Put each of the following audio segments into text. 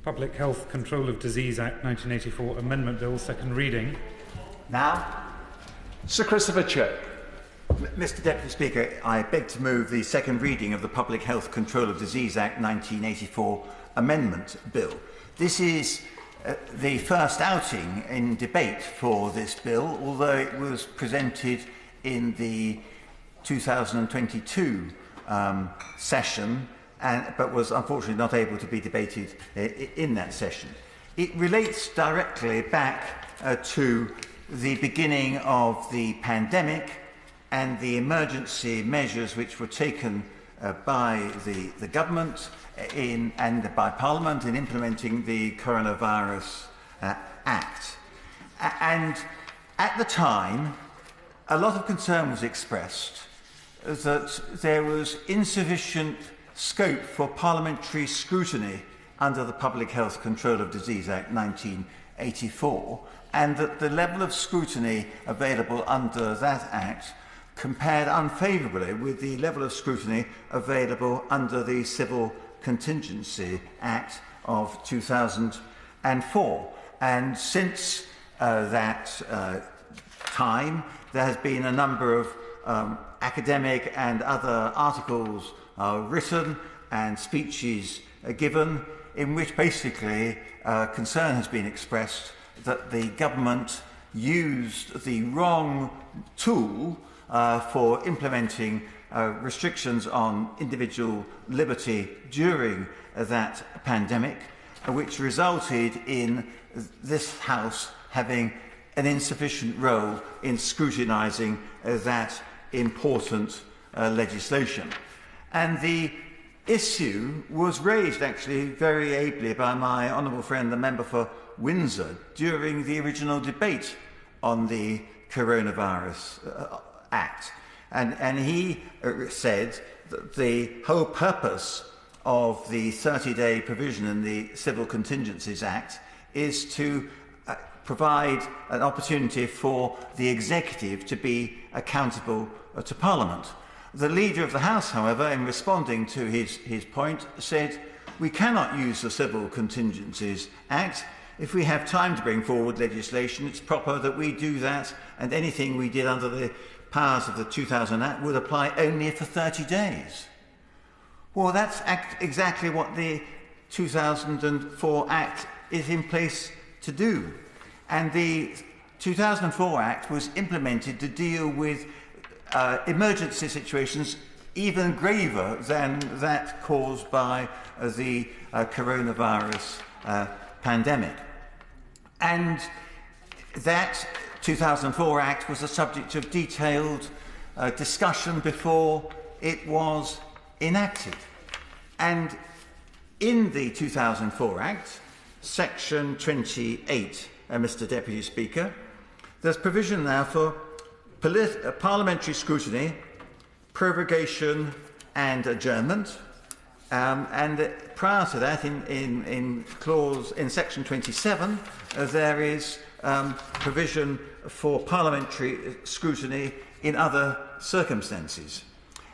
Public Health Control of Disease Act 1984 Amendment Bill, second reading. Now, Sir Christopher Chope. Mr Deputy Speaker, I beg to move the second reading of the Public Health Control of Disease Act 1984 Amendment Bill. This is the first outing in debate for this bill, although it was presented in the 2022 session, but was unfortunately not able to be debated in that session. It relates directly back to the beginning of the pandemic and the emergency measures which were taken by the government and by Parliament in implementing the Coronavirus Act. And at the time, a lot of concern was expressed that there was insufficient scope for parliamentary scrutiny under the Public Health Control of Disease Act 1984, and that the level of scrutiny available under that Act compared unfavourably with the level of scrutiny available under the Civil Contingency Act of 2004. And since that time, there has been a number of academic and other articles written and speeches given in which basically concern has been expressed that the government used the wrong tool for implementing restrictions on individual liberty during that pandemic, which resulted in this House having an insufficient role in scrutinising that important legislation. And the issue was raised actually very ably by my honourable friend, the member for Windsor, during the original debate on the Coronavirus Act. And he said that the whole purpose of the 30-day provision in the Civil Contingencies Act is to provide an opportunity for the executive to be accountable to Parliament. The Leader of the House, however, in responding to his point, said, "We cannot use the Civil Contingencies Act. If we have time to bring forward legislation, it's proper that we do that, and anything we did under the powers of the 2000 Act would apply only for 30 days. Well, that's exactly what the 2004 Act is in place to do. And the 2004 Act was implemented to deal with emergency situations even graver than that caused by the coronavirus pandemic. And that 2004 Act was the subject of detailed discussion before it was enacted. And in the 2004 Act, Section 28, Mr. Deputy Speaker, there's provision now for parliamentary scrutiny, prorogation and adjournment. And prior to that, in Section 27, there is provision for parliamentary scrutiny in other circumstances.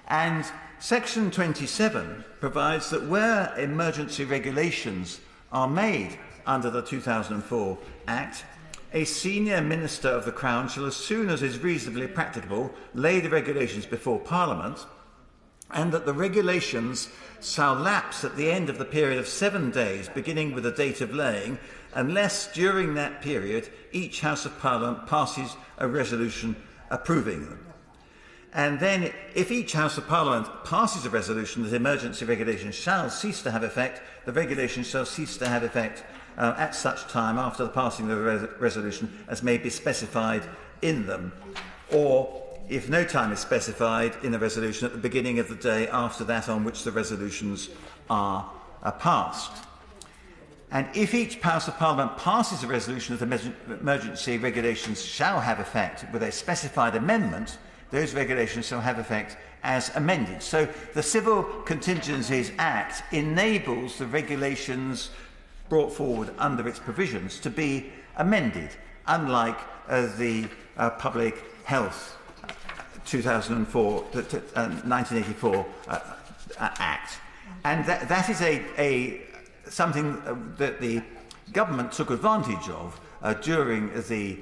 And Section 27 provides that where emergency regulations are made under the 2004 Act, a senior minister of the Crown shall, as soon as is reasonably practicable, lay the regulations before Parliament, and that the regulations shall lapse at the end of the period of 7 days, beginning with the date of laying, unless during that period each House of Parliament passes a resolution approving them. And then, if each House of Parliament passes a resolution that emergency regulations shall cease to have effect, the regulations shall cease to have effect at such time after the passing of the resolution as may be specified in them, or if no time is specified in the resolution, at the beginning of the day after that on which the resolutions are passed. And if each House of Parliament passes a resolution that emergency regulations shall have effect with a specified amendment, those regulations shall have effect as amended. So the Civil Contingencies Act enables the regulations brought forward under its provisions to be amended, unlike the Public Health 1984 Act. And that is something that the government took advantage of during the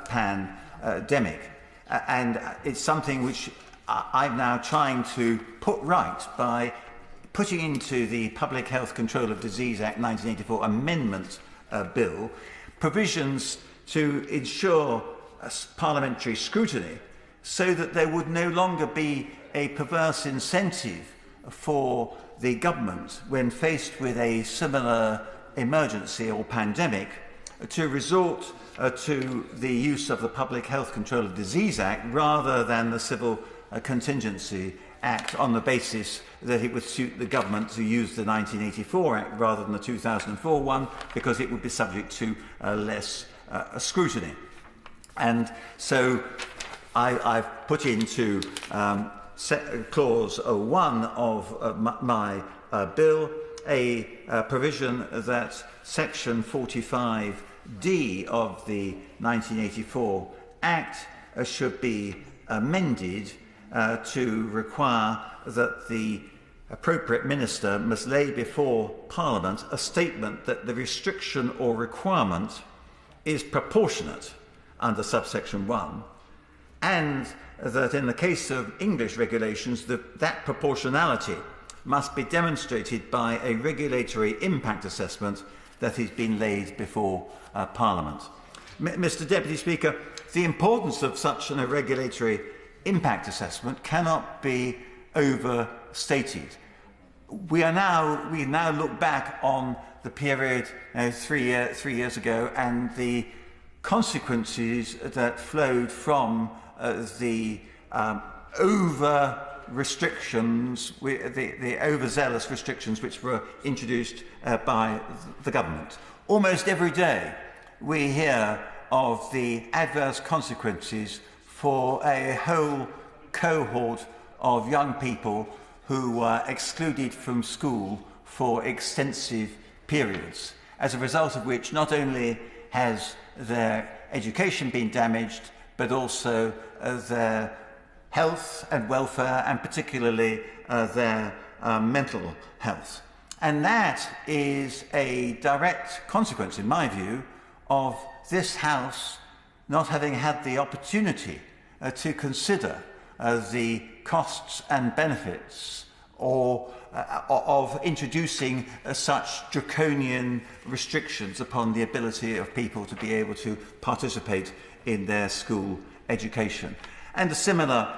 pandemic. And it's something which I'm now trying to put right by putting into the Public Health Control of Disease Act 1984 Amendment Bill provisions to ensure parliamentary scrutiny so that there would no longer be a perverse incentive for the government when faced with a similar emergency or pandemic to resort to the use of the Public Health Control of Disease Act rather than the Civil Contingency Act on the basis that it would suit the government to use the 1984 Act rather than the 2004 one because it would be subject to less scrutiny. And so I've put into clause 1 of my bill a provision that section 45D of the 1984 Act should be amended to require that the appropriate minister must lay before Parliament a statement that the restriction or requirement is proportionate under subsection 1, and that in the case of English regulations that proportionality must be demonstrated by a regulatory impact assessment that has been laid before Parliament. Mr. Deputy Speaker, the importance of such a regulatory impact assessment cannot be overstated. We now look back on the period 3 years ago and the consequences that flowed from the over restrictions, the overzealous restrictions which were introduced by the government. Almost every day we hear of the adverse consequences for a whole cohort of young people who were excluded from school for extensive periods, as a result of which not only has their education been damaged, but also their health and welfare, and particularly their mental health. And that is a direct consequence, in my view, of this House not having had the opportunity to consider the costs and benefits of introducing such draconian restrictions upon the ability of people to be able to participate in their school education. And a similar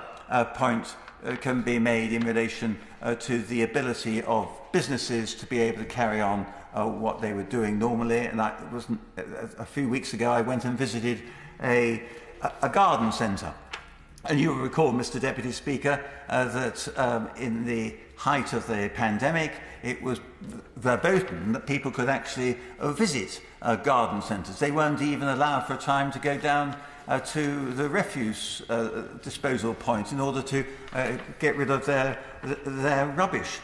point can be made in relation to the ability of businesses to be able to carry on what they were doing normally. And a few weeks ago I went and visited a garden centre. And you will recall, Mr. Deputy Speaker, that in the height of the pandemic, it was verboten that people could actually visit garden centres. They weren't even allowed for a time to go down to the refuse disposal point in order to get rid of their rubbish.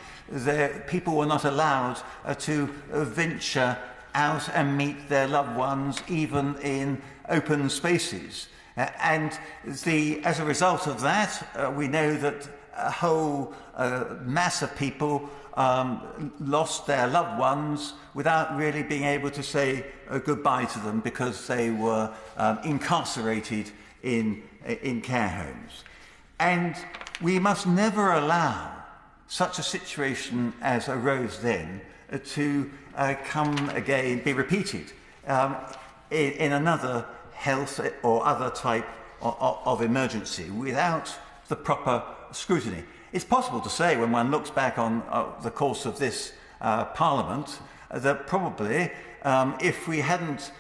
People were not allowed to venture out and meet their loved ones, even in open spaces. And as a result of that, we know that a whole mass of people lost their loved ones without really being able to say goodbye to them because they were incarcerated in care homes. And we must never allow such a situation as arose then to come again, be repeated in another health or other type of emergency without the proper scrutiny. It's possible to say, when one looks back on the course of this Parliament, that probably if we had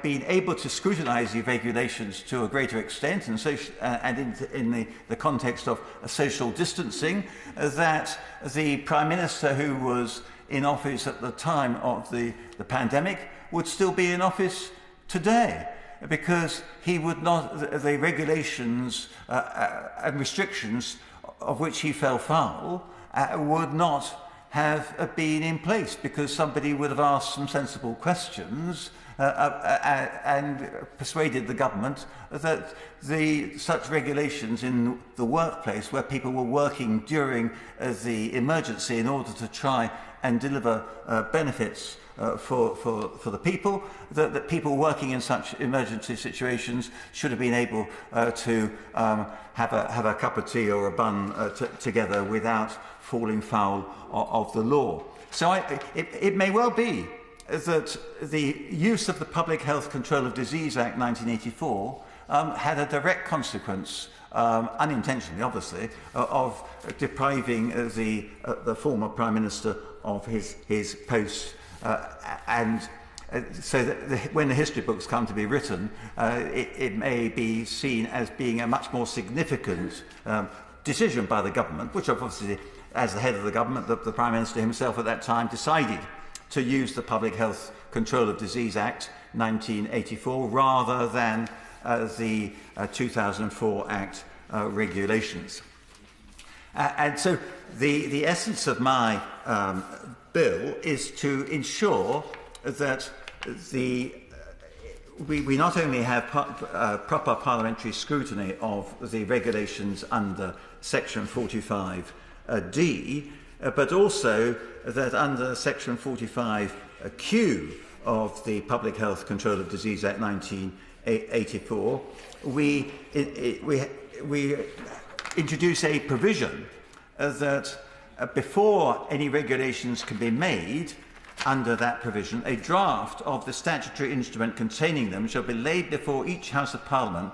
been able to scrutinise the regulations to a greater extent, and in the context of social distancing, that the Prime Minister who was in office at the time of the pandemic would still be in office today, because he would not, the regulations and restrictions of which he fell foul would not have been in place, because somebody would have asked some sensible questions and persuaded the government that such regulations in the workplace where people were working during the emergency in order to try and deliver benefits for the people, that people working in such emergency situations should have been able to have a cup of tea or a bun together without falling foul of the law. So it may well be that the use of the Public Health Control of Disease Act 1984 had a direct consequence, unintentionally obviously, of depriving the former Prime Minister of his post. So that when the history books come to be written, it may be seen as being a much more significant decision by the government, which obviously, as the head of the government, the Prime Minister himself at that time decided to use the Public Health Control of Disease Act 1984 rather than the 2004 Act regulations. And so the essence of my bill is to ensure that we not only have proper parliamentary scrutiny of the regulations under Section 45D, but also that under Section 45Q of the Public Health Control of Disease Act 1984, we introduce a provision that before any regulations can be made under that provision, a draft of the statutory instrument containing them shall be laid before each House of Parliament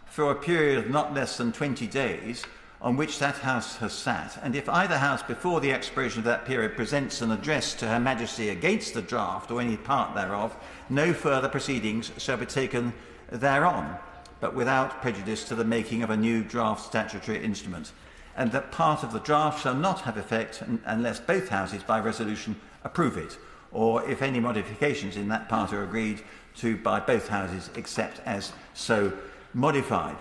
for a period of not less than 20 days on which that House has sat, and if either House before the expiration of that period presents an address to Her Majesty against the draft or any part thereof, no further proceedings shall be taken thereon, but without prejudice to the making of a new draft statutory instrument, and that part of the draft shall not have effect unless both Houses by resolution approve it, or if any modifications in that part are agreed to by both Houses except as so modified.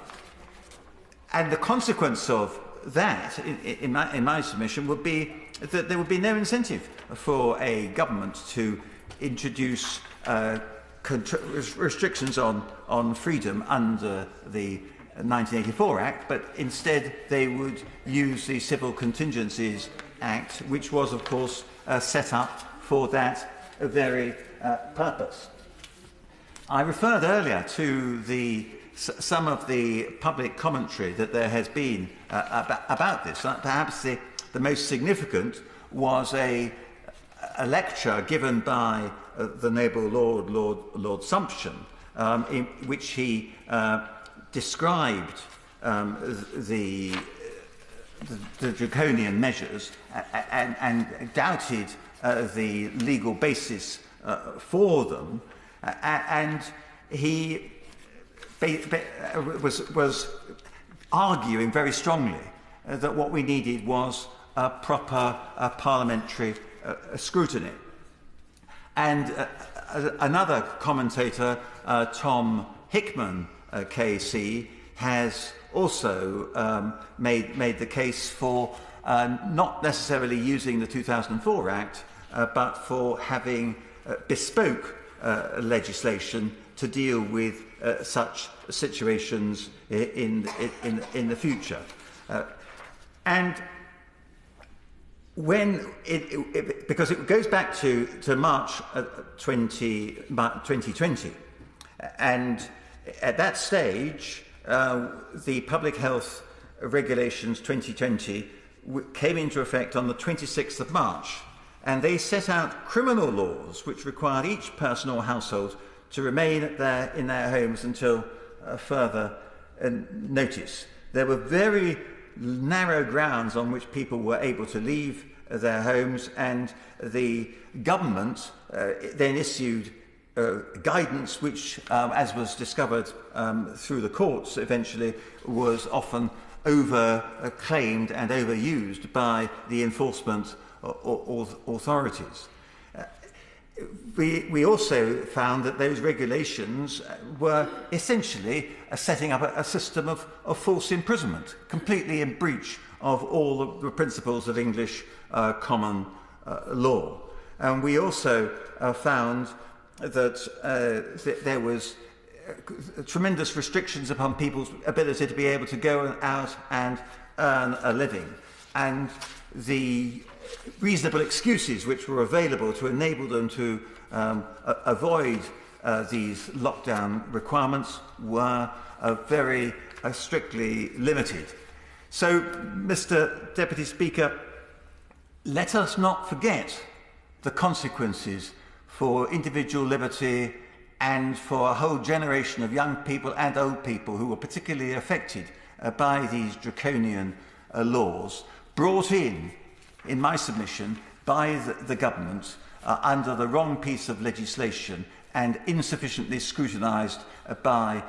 And the consequence of that, in my submission, would be that there would be no incentive for a government to introduce restrictions on freedom under the 1984 Act, but instead they would use the Civil Contingencies Act, which was, of course, set up for that very purpose. I referred earlier to some of the public commentary that there has been about this. Perhaps the most significant was a lecture given by the noble Lord Sumption, in which he described the draconian measures and doubted the legal basis for them, and he was arguing very strongly that what we needed was a proper parliamentary scrutiny. And another commentator, Tom Hickman, KC, has also made the case for not necessarily using the 2004 Act, but for having bespoke legislation to deal with such situations in the future. And when because it goes back to March 2020, and at that stage, the Public Health Regulations 2020 came into effect on the 26th of March, and they set out criminal laws which required each person or household to remain in their homes until further notice. There were very narrow grounds on which people were able to leave their homes, and the government then issued guidance which, as was discovered through the courts eventually, was often over-claimed and overused by the enforcement authorities. We also found that those regulations were essentially setting up a system of false imprisonment, completely in breach of all the principles of English common law. And we also found that there was tremendous restrictions upon people's ability to be able to go out and earn a living, and the reasonable excuses which were available to enable them to avoid these lockdown requirements were very strictly limited. So, Mr. Deputy Speaker, let us not forget the consequences for individual liberty and for a whole generation of young people and old people who were particularly affected by these draconian laws, brought in my submission, by the government under the wrong piece of legislation and insufficiently scrutinised by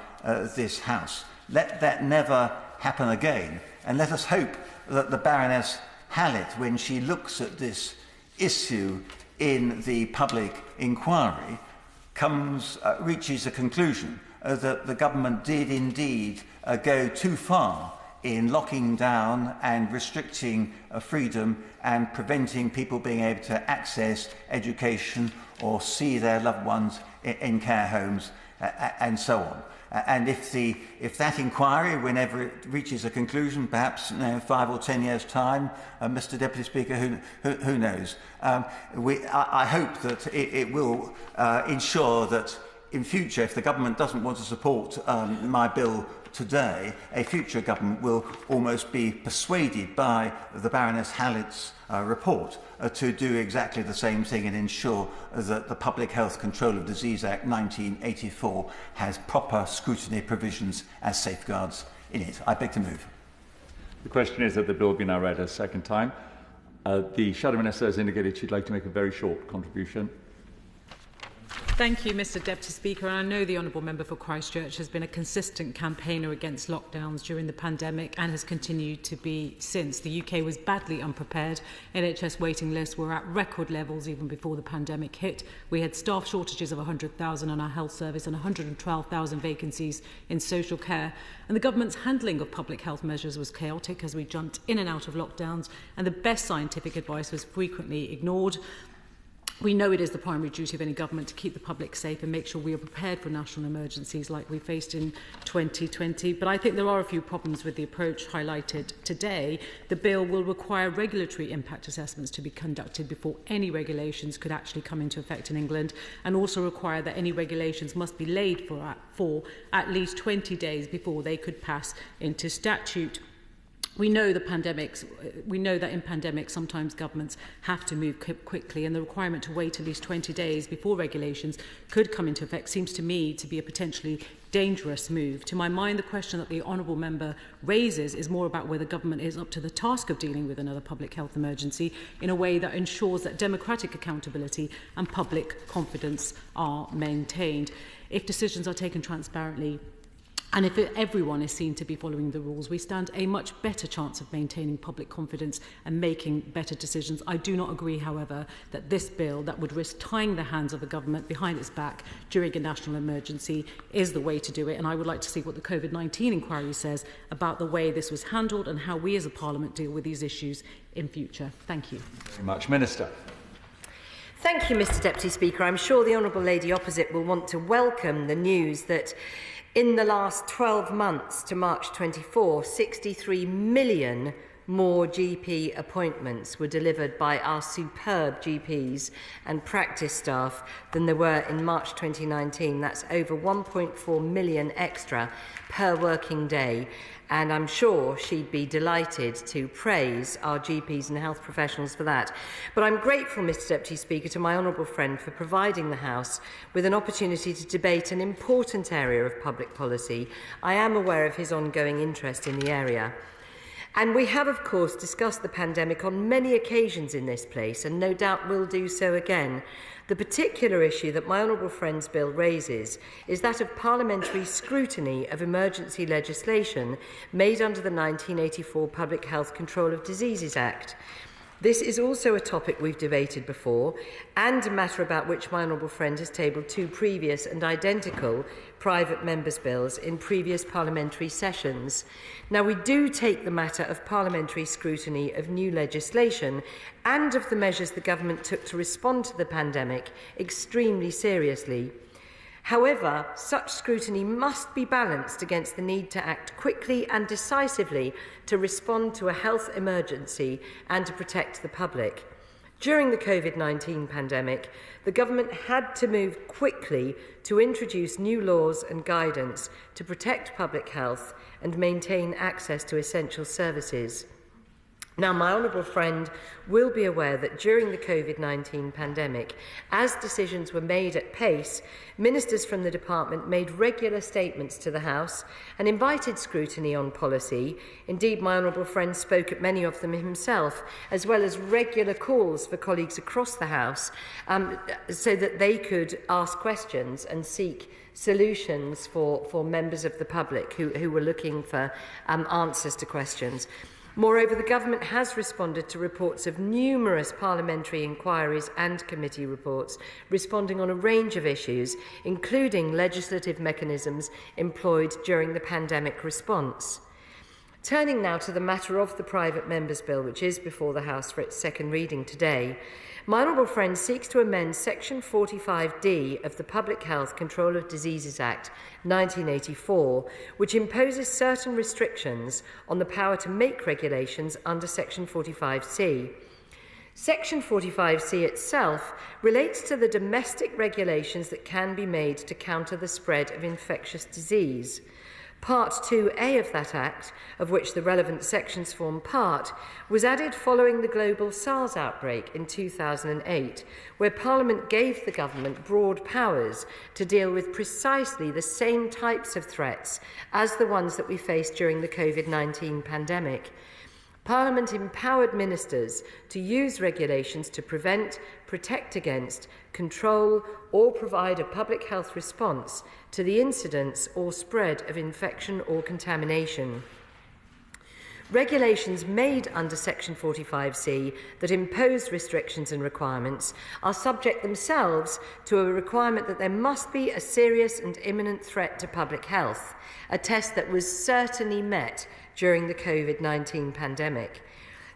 this House. Let that never happen again, and let us hope that the Baroness Hallett, when she looks at this issue in the public inquiry, reaches a conclusion that the government did indeed go too far in locking down and restricting freedom and preventing people being able to access education or see their loved ones in care homes and so on. And if that inquiry, whenever it reaches a conclusion, perhaps 5 or 10 years' time, Mr. Deputy Speaker, who knows? I hope that it will ensure that in future, if the government doesn't want to support my bill today, a future government will almost be persuaded by the Baroness Hallett's report to do exactly the same thing and ensure that the Public Health Control of Disease Act 1984 has proper scrutiny provisions as safeguards in it. I beg to move. The question is that the bill be now read a second time. The Shadow Minister has indicated she'd like to make a very short contribution. Thank you, Mr. Deputy Speaker. And I know the Honourable Member for Christchurch has been a consistent campaigner against lockdowns during the pandemic and has continued to be since. The UK was badly unprepared. NHS waiting lists were at record levels even before the pandemic hit. We had staff shortages of 100,000 in our health service and 112,000 vacancies in social care. And the government's handling of public health measures was chaotic as we jumped in and out of lockdowns, and the best scientific advice was frequently ignored. We know it is the primary duty of any government to keep the public safe and make sure we are prepared for national emergencies like we faced in 2020. But I think there are a few problems with the approach highlighted today. The bill will require regulatory impact assessments to be conducted before any regulations could actually come into effect in England, and also require that any regulations must be laid for at least 20 days before they could pass into statute. We know that in pandemics sometimes governments have to move quickly, and the requirement to wait at least 20 days before regulations could come into effect seems to me to be a potentially dangerous move. To my mind, the question that the Honourable Member raises is more about whether government is up to the task of dealing with another public health emergency in a way that ensures that democratic accountability and public confidence are maintained. If decisions are taken transparently, and if everyone is seen to be following the rules, we stand a much better chance of maintaining public confidence and making better decisions. I do not agree, however, that this bill that would risk tying the hands of the government behind its back during a national emergency is the way to do it. And I would like to see what the COVID-19 inquiry says about the way this was handled and how we as a Parliament deal with these issues in future. Thank you. Very much. Minister. Thank you, Mr. Deputy Speaker. I'm sure the Honourable Lady Opposite will want to welcome the news that in the last 12 months to March 24, 63 million more GP appointments were delivered by our superb GPs and practice staff than there were in March 2019. That's over 1.4 million extra per working day. And I'm sure she'd be delighted to praise our GPs and health professionals for that. But I'm grateful, Mr. Deputy Speaker, to my honourable friend for providing the House with an opportunity to debate an important area of public policy. I am aware of his ongoing interest in the area. And we have, of course, discussed the pandemic on many occasions in this place, and no doubt will do so again. The particular issue that my honourable friend's bill raises is that of parliamentary scrutiny of emergency legislation made under the 1984 Public Health Control of Diseases Act. This is also a topic we've debated before and a matter about which my honourable friend has tabled 2 previous and identical private members' bills in previous parliamentary sessions. Now, we do take the matter of parliamentary scrutiny of new legislation and of the measures the government took to respond to the pandemic extremely seriously. However, such scrutiny must be balanced against the need to act quickly and decisively to respond to a health emergency and to protect the public. During the COVID-19 pandemic, the government had to move quickly to introduce new laws and guidance to protect public health and maintain access to essential services. Now, my honourable friend will be aware that during the COVID-19 pandemic, as decisions were made at pace, ministers from the department made regular statements to the House and invited scrutiny on policy. Indeed, my honourable friend spoke at many of them himself, as well as regular calls for colleagues across the House so that they could ask questions and seek solutions for members of the public who were looking for answers to questions. Moreover, the government has responded to reports of numerous parliamentary inquiries and committee reports, responding on a range of issues, including legislative mechanisms employed during the pandemic response. Turning now to the matter of the private members' bill, which is before the House for its second reading today, my honourable friend seeks to amend Section 45D of the Public Health Control of Diseases Act 1984, which imposes certain restrictions on the power to make regulations under Section 45C. Section 45C itself relates to the domestic regulations that can be made to counter the spread of infectious disease. Part 2A of that Act, of which the relevant sections form part, was added following the global SARS outbreak in 2008, where Parliament gave the government broad powers to deal with precisely the same types of threats as the ones that we faced during the COVID-19 pandemic. Parliament empowered ministers to use regulations to prevent, protect against, control or provide a public health response to the incidence or spread of infection or contamination. Regulations made under Section 45C that impose restrictions and requirements are subject themselves to a requirement that there must be a serious and imminent threat to public health, a test that was certainly met during the COVID-19 pandemic.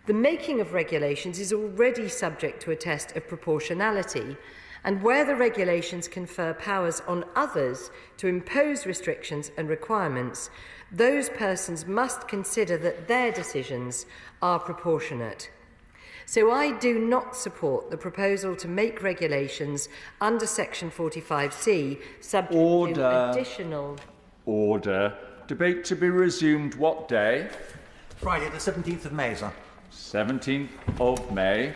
The making of regulations is already subject to a test of proportionality, and where the regulations confer powers on others to impose restrictions and requirements, those persons must consider that their decisions are proportionate. So I do not support the proposal to make regulations under Section 45C subject to additional... Order. Debate to be resumed what day? Friday, the 17th of May, sir. 17th of May.